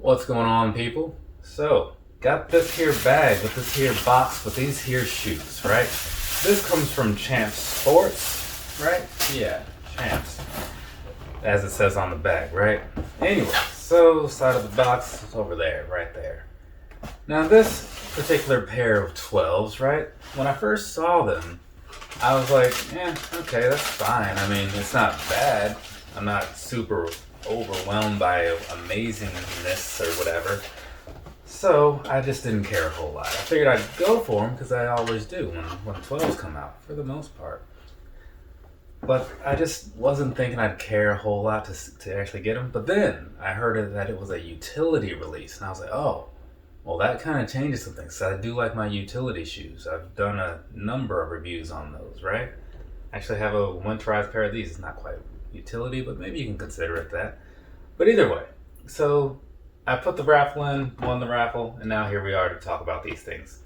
What's going on, people? So, got this here bag with this here box with these here shoes, right? This comes from Champs Sports, right? Yeah, Champs, as it says on the bag, right? Anyway, so side of the box is over there, right there. Now this particular pair of 12s, right? When I first saw them, I was like, okay, that's fine. I mean, it's not bad. I'm not super overwhelmed by amazingness or whatever. So I just didn't care a whole lot. I figured I'd go for them because I always do when 12s come out, for the most part. But I just wasn't thinking I'd care a whole lot to actually get them. But then I heard that it was a utility release, and I was like, oh, well, that kind of changes some things. So I do like my utility shoes. I've done a number of reviews on those, right? I actually have a winterized pair of these. It's not quite utility, but maybe you can consider it that. But either way, so I put the raffle in, won the raffle, and now here we are to talk about these things.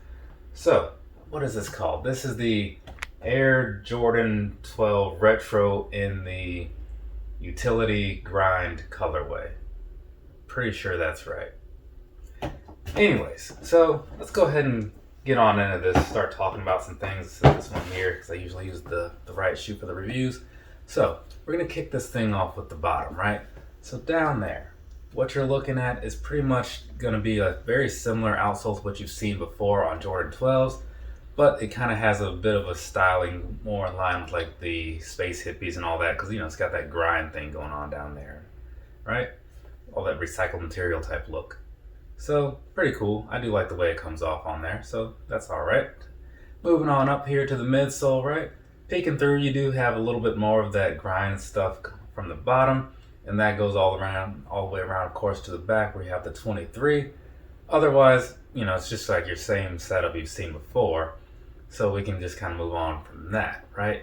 So, what is this called? This is the Air Jordan 12 Retro in the utility grind colorway. Pretty sure that's right. Anyways, so let's go ahead and get on into this, start talking about some things. This one here, because I usually use the right shoe for the reviews. So, we're going to kick this thing off with the bottom, right? So down there, what you're looking at is pretty much going to be a very similar outsole to what you've seen before on Jordan 12s, but it kind of has a bit of a styling more in line with like the Space Hippies and all that, because, you know, it's got that grind thing going on down there, right? All that recycled material type look. So, pretty cool. I do like the way it comes off on there, so that's alright. Moving on up here to the midsole, right? Peeking through, you do have a little bit more of that grind stuff from the bottom, and that goes all the way around, of course, to the back where you have the 23. Otherwise, you know, it's just like your same setup you've seen before, so we can just kind of move on from that, right?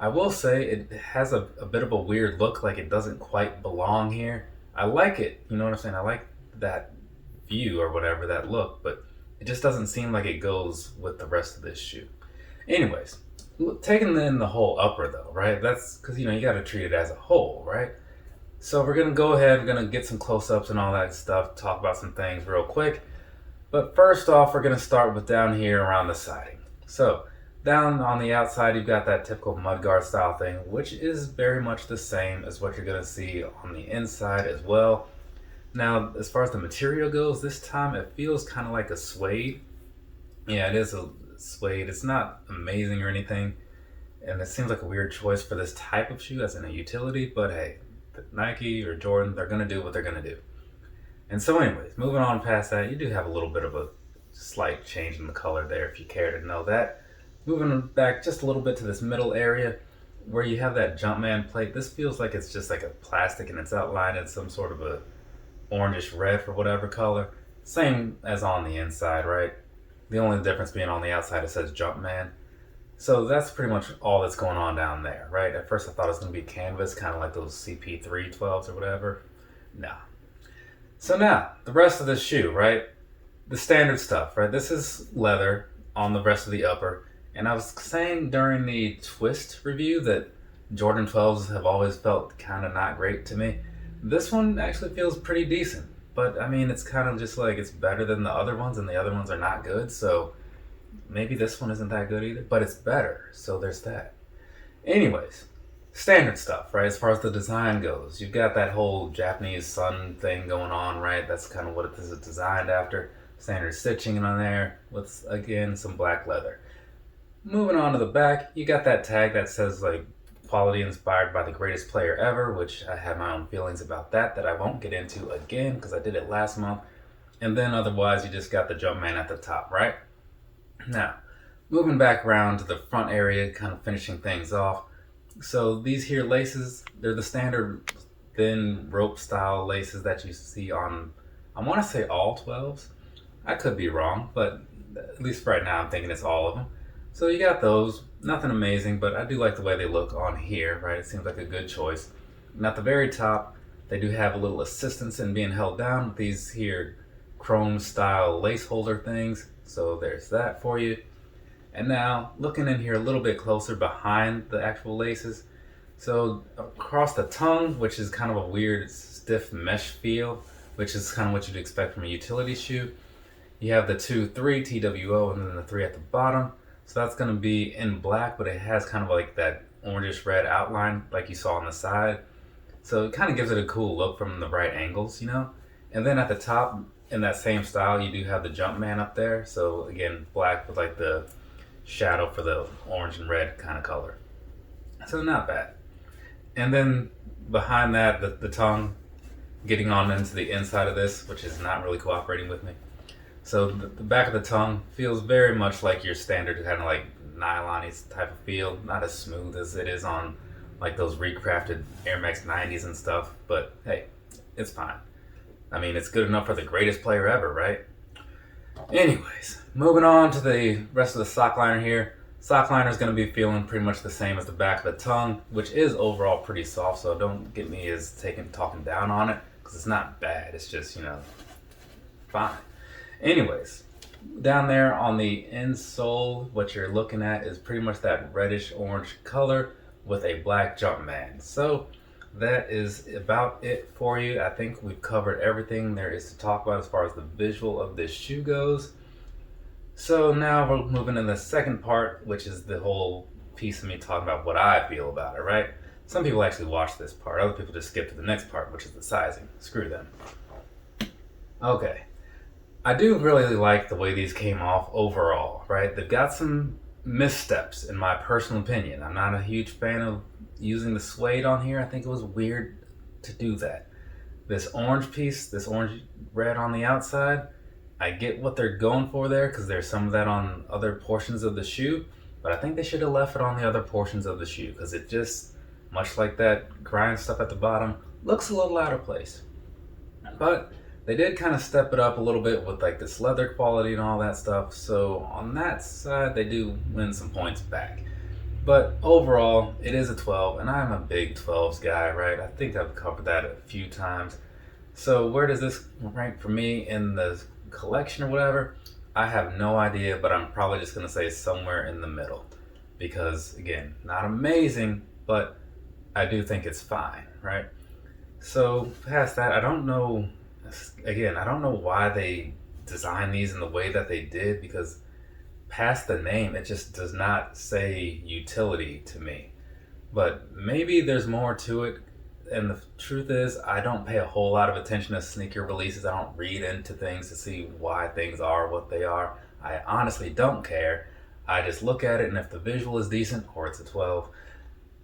I will say it has a bit of a weird look, like it doesn't quite belong here. I like it, you know what I'm saying? I like that view or whatever, that look, but it just doesn't seem like it goes with the rest of this shoe. Anyways, taking in the whole upper though, right? That's because, you know, you got to treat it as a whole, right? So we're going to go ahead, we're going to get some close-ups and all that stuff, talk about some things real quick. But first off, we're going to start with down here around the siding. So down on the outside, you've got that typical mudguard style thing, which is very much the same as what you're going to see on the inside as well. Now, as far as the material goes, this time it feels kind of like a suede. Yeah, it is a suede. It's not amazing or anything, and it seems like a weird choice for this type of shoe as in a utility, but hey, Nike or Jordan, they're going to do what they're going to do. And so anyways, moving on past that, you do have a little bit of a slight change in the color there if you care to know that. Moving back just a little bit to this middle area where you have that Jumpman plate, this feels like it's just like a plastic and it's outlined in some sort of a orangish red for whatever color. Same as on the inside, right? The only difference being on the outside it says Jumpman. So that's pretty much all that's going on down there, right? At first I thought it was going to be canvas, kind of like those CP3 12s or whatever. Nah. So now, the rest of the shoe, right? The standard stuff, right? This is leather on the rest of the upper. And I was saying during the Twist review that Jordan 12s have always felt kind of not great to me. This one actually feels pretty decent. But, I mean, it's kind of just like it's better than the other ones, and the other ones are not good, so maybe this one isn't that good either, but it's better, so there's that. Anyways, standard stuff, right, as far as the design goes. You've got that whole Japanese sun thing going on, right? That's kind of what this is designed after. Standard stitching on there with, again, some black leather. Moving on to the back, you got that tag that says, like, quality inspired by the greatest player ever, which I have my own feelings about that I won't get into again because I did it last month. And then otherwise you just got the Jumpman at the top, right? Now, moving back around to the front area, kind of finishing things off. So these here laces, they're the standard thin rope style laces that you see on, I want to say all 12s. I could be wrong, but at least right now I'm thinking it's all of them. So you got those, nothing amazing, but I do like the way they look on here, right? It seems like a good choice. And at the very top, they do have a little assistance in being held down with these here chrome style lace holder things. So there's that for you. And now, looking in here a little bit closer behind the actual laces. So across the tongue, which is kind of a weird stiff mesh feel, which is kind of what you'd expect from a utility shoe. You have the 2-3 TWO and then the 3 at the bottom. So that's going to be in black, but it has kind of like that orangish red outline like you saw on the side. So it kind of gives it a cool look from the right angles, you know? And then at the top, in that same style, you do have the Jumpman up there. So again, black with like the shadow for the orange and red kind of color. So not bad. And then behind that, the tongue getting on into the inside of this, which is not really cooperating with me. So the back of the tongue feels very much like your standard kind of like nylon-y type of feel. Not as smooth as it is on like those recrafted Air Max 90s and stuff. But hey, it's fine. I mean, it's good enough for the greatest player ever, right? Anyways, moving on to the rest of the sock liner here. Sock liner is going to be feeling pretty much the same as the back of the tongue, which is overall pretty soft, so don't get me as talking down on it, because it's not bad. It's just, you know, fine. Anyways, down there on the insole, what you're looking at is pretty much that reddish orange color with a black Jumpman. So that is about it for you. I think we've covered everything there is to talk about as far as the visual of this shoe goes. So now we're moving to the second part, which is the whole piece of me talking about what I feel about it, right? Some people actually watch this part. Other people just skip to the next part, which is the sizing. Screw them. Okay. I do really like the way these came off overall, right? They've got some missteps, in my personal opinion. I'm not a huge fan of using the suede on here. I think it was weird to do that. This orange piece, this orange red on the outside, I get what they're going for there because there's some of that on other portions of the shoe, but I think they should have left it on the other portions of the shoe because it just, much like that grind stuff at the bottom, looks a little out of place. But they did kind of step it up a little bit with like this leather quality and all that stuff, so on that side they do win some points back. But overall, it is a 12, and I'm a big 12s guy, right? I think I've covered that a few times. So where does this rank for me in the collection or whatever? I have no idea, but I'm probably just going to say somewhere in the middle. Because, again, not amazing, but I do think it's fine, right? So past that, I don't know, again, I don't know why they designed these in the way that they did, because past the name, it just does not say utility to me. But maybe there's more to it, and the truth is, I don't pay a whole lot of attention to sneaker releases. I don't read into things to see why things are what they are. I honestly don't care. I just look at it, and if the visual is decent, or it's a 12,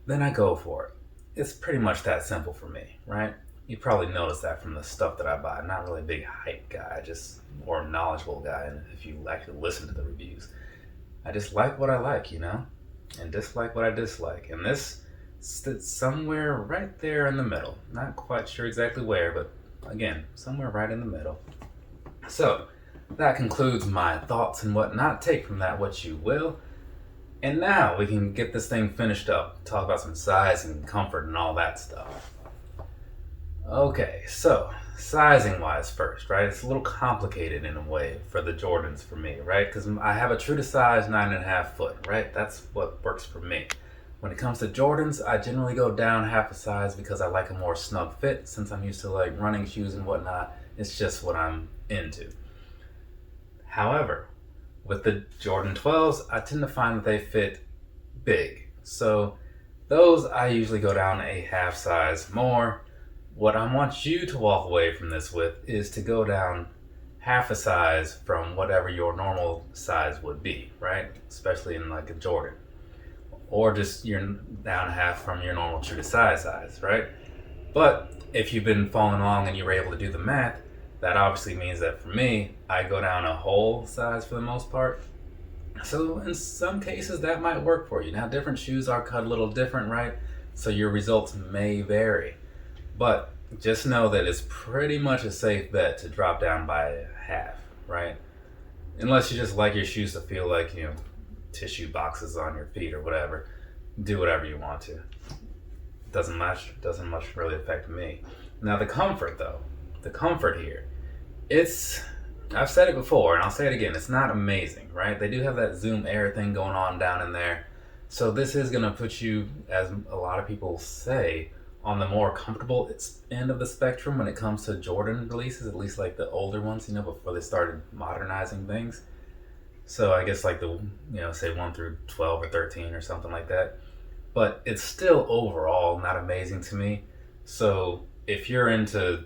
then I go for it. It's pretty much that simple for me, right? You probably noticed that from the stuff that I buy. I'm not really a big hype guy, just more knowledgeable guy, and if you actually listen to the reviews. I just like what I like, you know, and dislike what I dislike. And this sits somewhere right there in the middle. Not quite sure exactly where, but again, somewhere right in the middle. So that concludes my thoughts and whatnot. Take from that what you will. And now we can get this thing finished up. Talk about some size and comfort and all that stuff. Okay, so sizing wise first, right? It's a little complicated in a way for the Jordans for me, right? Because I have a true to size 9.5 foot, right? That's what works for me. When it comes to Jordans, I generally go down half a size because I like a more snug fit. Since I'm used to like running shoes and whatnot, it's just what I'm into. However, with the Jordan 12s, I tend to find that they fit big. So those I usually go down a half size more. What I want you to walk away from this with is to go down half a size from whatever your normal size would be, right? Especially in like a Jordan. Or just you're down half from your normal true to size, right? But if you've been following along and you were able to do the math, that obviously means that for me, I go down a whole size for the most part. So in some cases that might work for you. Now different shoes are cut a little different, right? So your results may vary. But just know that it's pretty much a safe bet to drop down by half, right? Unless you just like your shoes to feel like, you know, tissue boxes on your feet or whatever. Do whatever you want to. Doesn't much really affect me. Now the comfort though, the comfort here, I've said it before and I'll say it again, it's not amazing, right? They do have that Zoom Air thing going on down in there. So this is gonna put you, as a lot of people say, on the more comfortable end of the spectrum when it comes to Jordan releases, at least like the older ones, you know, before they started modernizing things. So I guess like the, you know, say 1 through 12 or 13 or something like that. But it's still overall not amazing to me. So if you're into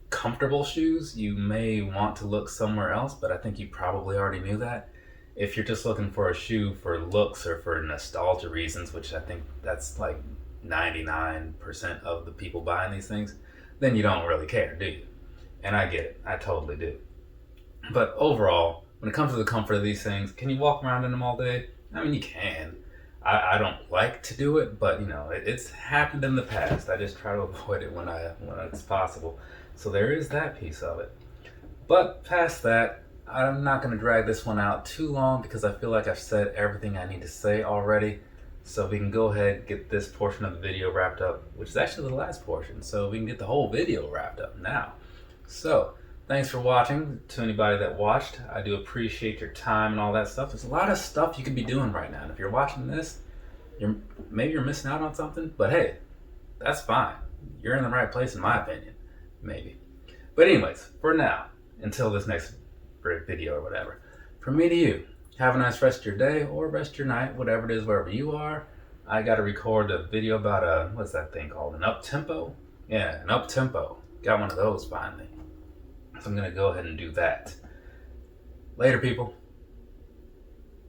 comfortable shoes, you may want to look somewhere else, but I think you probably already knew that. If you're just looking for a shoe for looks or for nostalgia reasons, which I think that's like 99% of the people buying these things, then you don't really care, do you? And I get it. I totally do. But overall, when it comes to the comfort of these things, can you walk around in them all day? I mean, you can. I don't like to do it, but you know, it's happened in the past. I just try to avoid it when it's possible. So there is that piece of it. But past that, I'm not going to drag this one out too long because I feel like I've said everything I need to say already. So we can go ahead and get this portion of the video wrapped up, which is actually the last portion. So we can get the whole video wrapped up now. So thanks for watching. To anybody that watched, I do appreciate your time and all that stuff. There's a lot of stuff you could be doing right now. And if you're watching this, maybe you're missing out on something, but hey, that's fine. You're in the right place in my opinion, maybe. But anyways, for now, until this next video or whatever, from me to you, have a nice rest of your day or rest of your night, whatever it is, wherever you are. I got to record a video about what's that thing called? An up-tempo? Yeah, an up-tempo. Got one of those finally. So I'm going to go ahead and do that. Later, people.